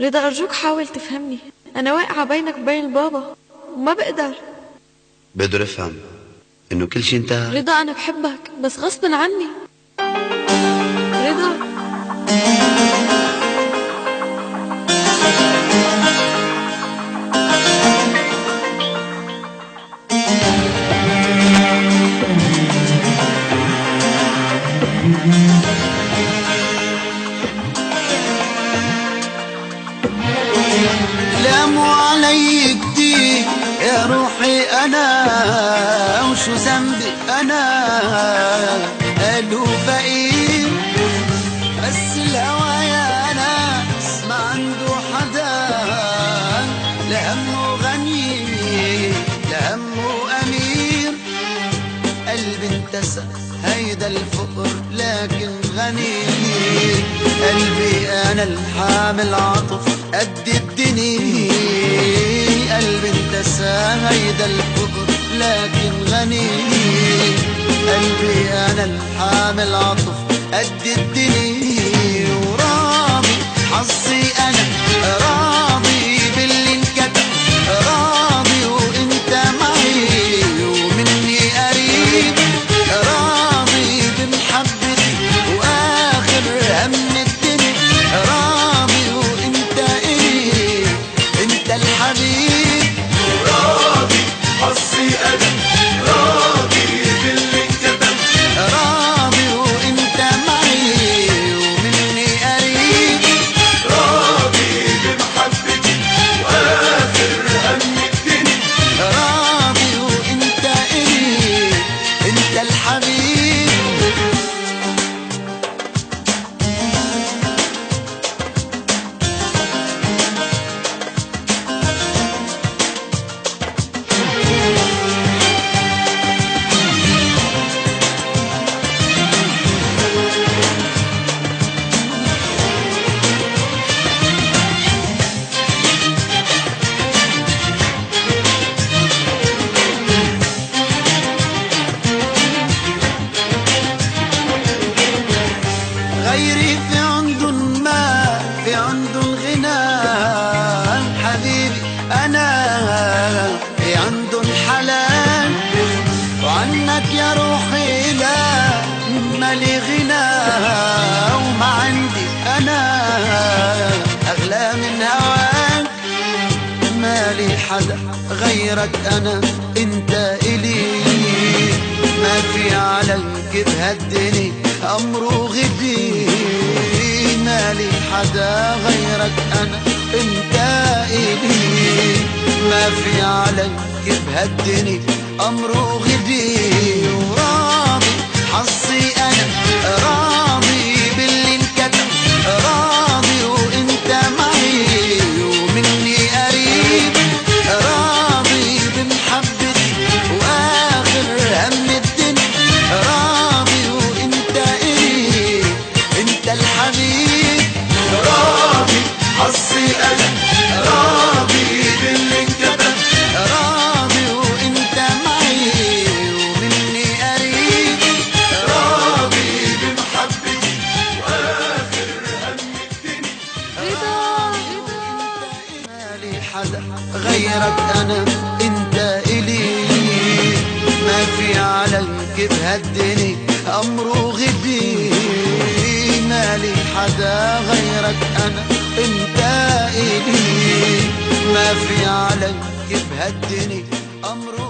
رضا أرجوك حاول تفهمني، أنا واقعة بينك وبين البابا وما بقدر. بقدر افهم انه كل شي انتهى. رضا أنا بحبك بس غصب عني. رضا لاموا علي كتير يا روحي انا، وشو ذنبي انا؟ قالوا فقير بس الهوى يا ناس ما عنده حدا، لا همه غني لا همه امير. قلبي انتسى هيدا الفقر لكن غني، قلبي انا الحامل عطف قد الدنيا. قلبي انتسى هيدا الفقر لكن غني، قلبي انا الحامل عطف قد الدنيا. وراضي حظي انا راضي باللي انكتب، راضي وانت معي ومني قريب، راضي بمحبتي واخر هم الدنيا، راضي وانت قريب انت الحبيب. راضي حظي انا راضي باللي انكتب، راضي وانت معي ومني قريب، راضي بمحبتي واخر هم الدنيا، راضي وانت قريب انت الحبيب. غيري في عندن ما في عندن غنى، حبيبي أنا في عندن حلال، وعنك يا روحي لا مالي غنى. وما عندي أنا أغلى من هواك، مالي حدا غيرك أنا انت إلي، ما في عليك بهالدنيا أمره غدي، مالي حدا غيرك أنا انت إلي، ما في عليك بهالدنيا أمره غدي. وراضي حظي أنا راضي باللي انكتب، راضي وانت معي ومني قريب، راضي بمحبتي واخر هم الدنيا، راضي وانت قريب انت الحبيب. راضي حظي انا راضي باللي انكتب، راضي وانت معي ومني قريب، راضي بمحبتي واخر هم الدنيا. رضا مالي حدا غيرك انا انت الي، ما في عليك بهالدنيا امره غدي، مالي حدا غيرك انا انت الي، ما في عليك بهالدنيا امره